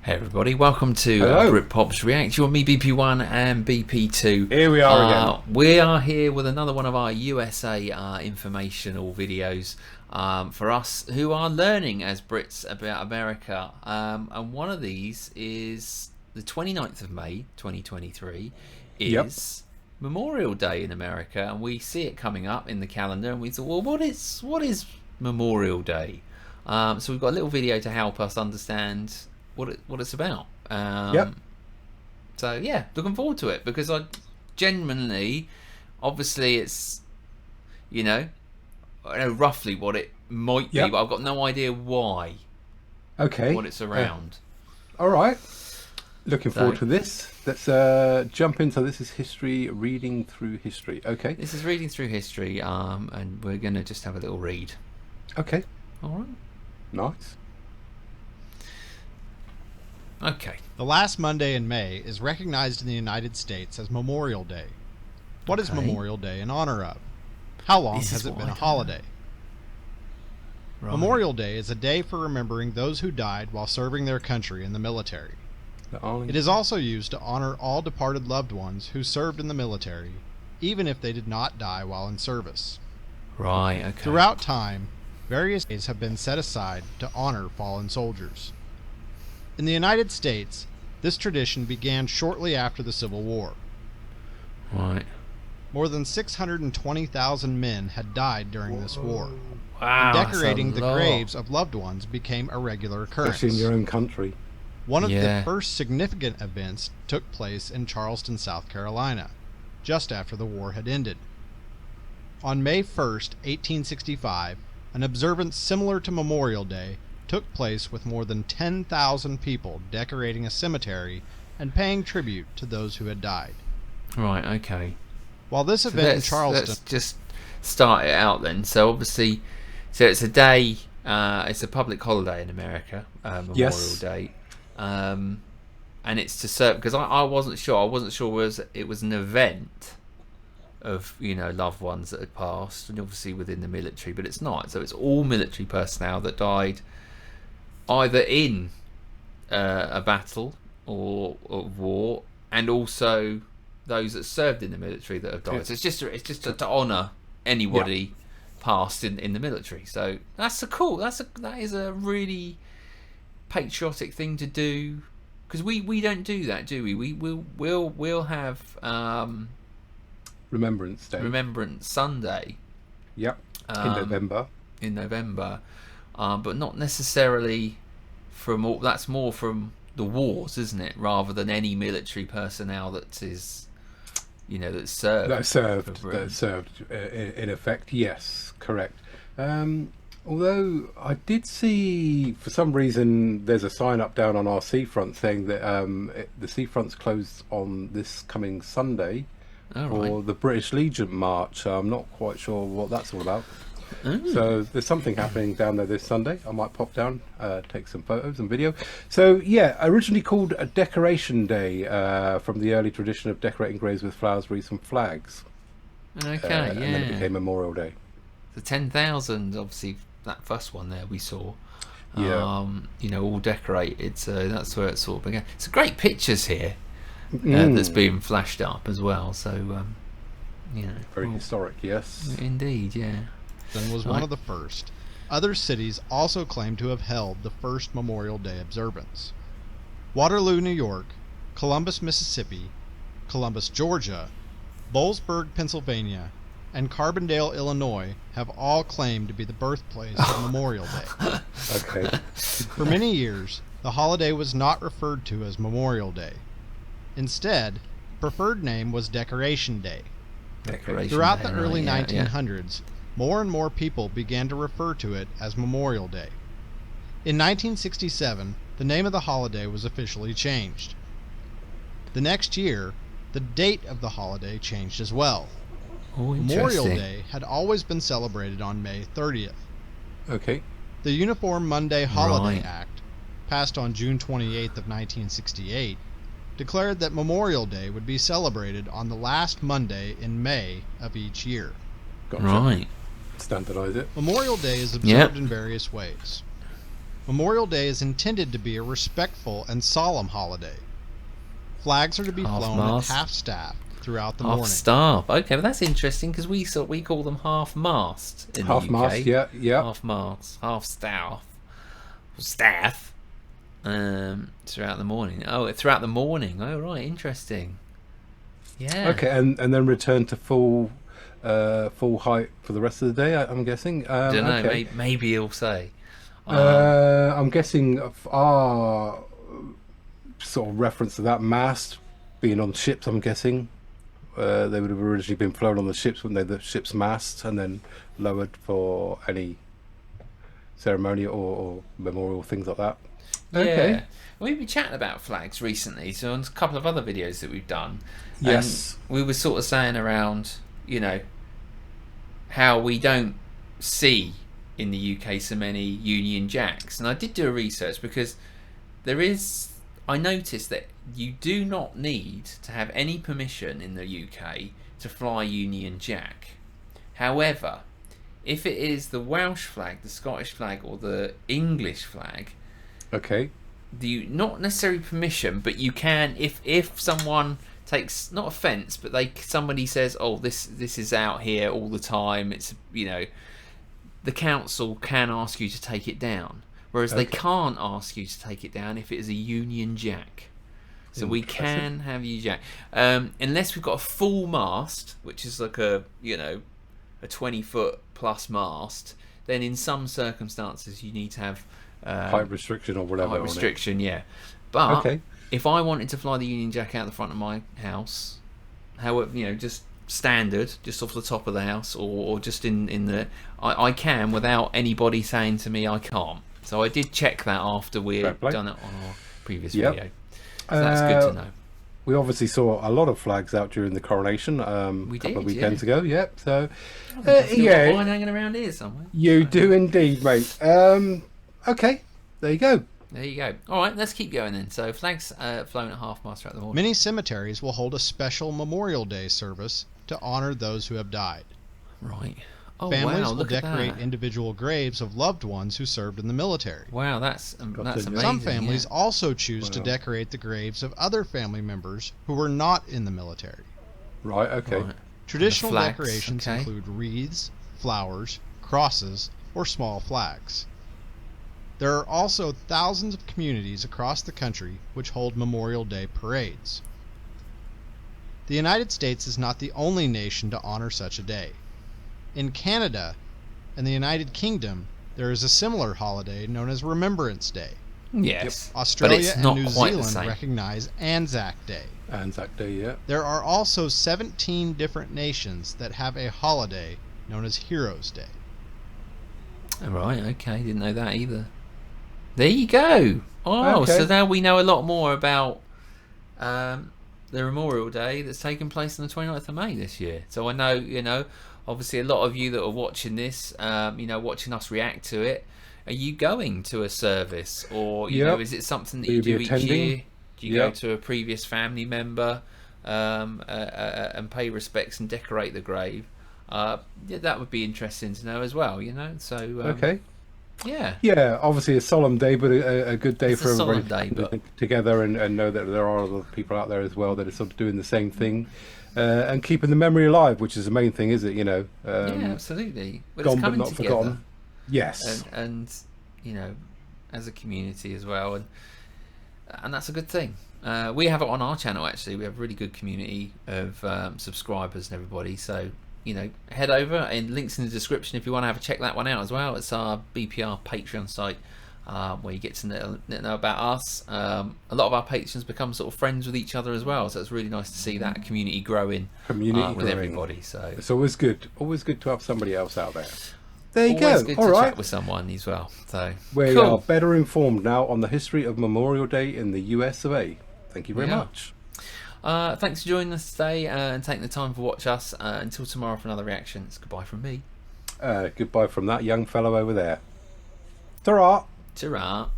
Hey everybody, welcome to Britpop's React. You're me, BP1 and BP2. Here we are again. We are here with another one of our USA informational videos for us who are learning as Brits about America. And one of these is the 29th of May 2023 is Memorial Day in America, and we see it coming up in the calendar and we thought, well, what is Memorial Day? So we've got a little video to help us understand what it's about. So yeah, looking forward to it, because I genuinely, obviously it's, I know roughly what it might be, but I've got no idea why. Okay. What it's around. All right. Looking forward to this. Let's jump into this. Is history, reading through history. Okay. This is reading through history, and we're gonna just have a little read. Okay. All right. Nice. Okay. The last Monday in May is recognized in the United States as Memorial Day. What is Memorial Day in honor of? How long has it been a holiday? Right. Memorial Day is a day for remembering those who died while serving their country in the military. It is also used to honor all departed loved ones who served in the military, even if they did not die while in service. Right, okay. Throughout time, various days have been set aside to honor fallen soldiers. In the United States, this tradition began shortly after the Civil War. Right. More than 620,000 men had died during this war. Wow, Decorating the graves of loved ones became a regular occurrence. Especially in your own country. One of the first significant events took place in Charleston, South Carolina, just after the war had ended. On May 1st, 1865, an observance similar to Memorial Day took place with more than 10,000 people decorating a cemetery and paying tribute to those who had died. Right, okay. While this event in Charleston... Let's just start it out then. So obviously, it's a day, it's a public holiday in America, Memorial Day. And it's to serve, because I wasn't sure it was an event of loved ones that had passed, and obviously within the military, but it's not. So it's all military personnel that died either in a battle or war, and also those that served in the military that have died. So it's just to honour anybody passed in the military. So that is a really patriotic thing to do, because we don't do that, do we? We'll have Remembrance Day, Remembrance Sunday. Yep. In November. But not necessarily from all. That's more from the wars, isn't it? Rather than any military personnel that is, that served. That served in effect. Yes, correct. Although I did see, for some reason, there's a sign up down on our seafront saying that the seafront's closed on this coming Sunday for the British Legion March. I'm not quite sure what that's all about. So there's something happening down there this Sunday. I might pop down, take some photos and video. So yeah, originally called a Decoration Day, from the early tradition of decorating graves with flowers, wreaths and flags. Okay, and then it became Memorial Day. The 10,000, obviously, that first one there we saw. All decorated. So that's where it sort of began. It's great pictures here that's being flashed up as well. So very historic. Yes, indeed. Yeah. Was one of the first. Other cities also claim to have held the first Memorial Day observance. Waterloo, New York, Columbus, Mississippi, Columbus, Georgia, Boalsburg, Pennsylvania, and Carbondale, Illinois have all claimed to be the birthplace of Memorial Day. Okay. For many years, the holiday was not referred to as Memorial Day. Instead, preferred name was Decoration Day. Throughout the early 1900s, more and more people began to refer to it as Memorial Day. In 1967, the name of the holiday was officially changed. The next year, the date of the holiday changed as well. Memorial Day had always been celebrated on May 30th. Okay. The Uniform Monday Holiday Act, passed on June 28th of 1968, declared that Memorial Day would be celebrated on the last Monday in May of each year. Gotcha. Standardize it. Memorial Day is observed in various ways. Memorial Day is intended to be a respectful and solemn holiday. Flags are to be flown at half-staff throughout the morning. Half-staff. Okay, but that's interesting because we call them half-mast in the UK. Half-mast, yeah. Half-mast, half-staff. Staff. Throughout the morning. Oh, throughout the morning. Oh, right, interesting. Yeah. Okay, and then return to full height for the rest of the day, I'm guessing. Don't know, okay. Maybe he'll say. I'm guessing our sort of reference to that mast being on ships, I'm guessing. They would have originally been flown on the ships, wouldn't they? The ship's mast, and then lowered for any ceremony or memorial things like that. Yeah. Okay. We've been chatting about flags recently, so on a couple of other videos that we've done. Yes. And we were sort of saying around, how we don't see in the UK so many Union Jacks. And I did do a research because I noticed that you do not need to have any permission in the UK to fly Union Jack. However, if it is the Welsh flag, the Scottish flag, or the English flag, okay, not necessarily permission, but you can, if someone takes not offence, but somebody says, "Oh, this is out here all the time." It's the council can ask you to take it down, whereas they can't ask you to take it down if it is a Union Jack. So we can have Union Jack, unless we've got a full mast, which is like a 20-foot plus mast. Then in some circumstances you need to have height restriction or whatever. Height restriction, yeah. But if I wanted to fly the Union Jack out the front of my house, however, just standard, just off the top of the house, or just in the, I can without anybody saying to me I can't. So I did check that after we had done it on our previous video. So that's good to know. We obviously saw a lot of flags out during the coronation a couple of weekends ago. Yep. So yeah, one hanging around here somewhere. You do indeed, mate. Okay, there you go. There you go. All right, let's keep going then. So flags flown at half-mast throughout the morning. Many cemeteries will hold a special Memorial Day service to honor those who have died. Right. Oh, Families wow, will decorate individual graves of loved ones who served in the military. Wow, that's amazing. Some families also choose to decorate the graves of other family members who were not in the military. Right, okay. Right. Traditional decorations include wreaths, flowers, crosses, or small flags. There are also thousands of communities across the country which hold Memorial Day parades. The United States is not the only nation to honor such a day. In Canada and the United Kingdom, there is a similar holiday known as Remembrance Day. Yes, Australia and New Zealand recognize Anzac Day. Anzac Day, yeah. There are also 17 different nations that have a holiday known as Heroes Day. Right, okay, didn't know that either. There you go. Oh, so now we know a lot more about the Memorial Day that's taking place on the 29th of May this year. So I know, obviously a lot of you that are watching this, watching us react to it, are you going to a service, or is it something that you do each year? Do you go to a previous family member and pay respects and decorate the grave? That would be interesting to know as well. So yeah, obviously a solemn day, but a good day for everybody to get together and know that there are other people out there as well that are sort of doing the same thing. And keeping the memory alive, which is the main thing, is it? Yeah, absolutely. But gone it's coming but not together. Forgotten. Yes, and as a community as well, and that's a good thing. We have it on our channel actually. We have a really good community of subscribers and everybody. So head over, and links in the description if you want to have a check that one out as well. It's our BPR Patreon site. Where you get to know about us. A lot of our patrons become sort of friends with each other as well, so it's really nice to see that community growing with everybody. So it's always good to have somebody else out there. There you go. Always good to chat with someone as well. So we are better informed now on the history of Memorial Day in the US of A. Thank you very much. Thanks for joining us today and taking the time to watch us. Until tomorrow for another reaction. It's goodbye from me. Goodbye from that young fellow over there. Ta-ra! Ta-ra.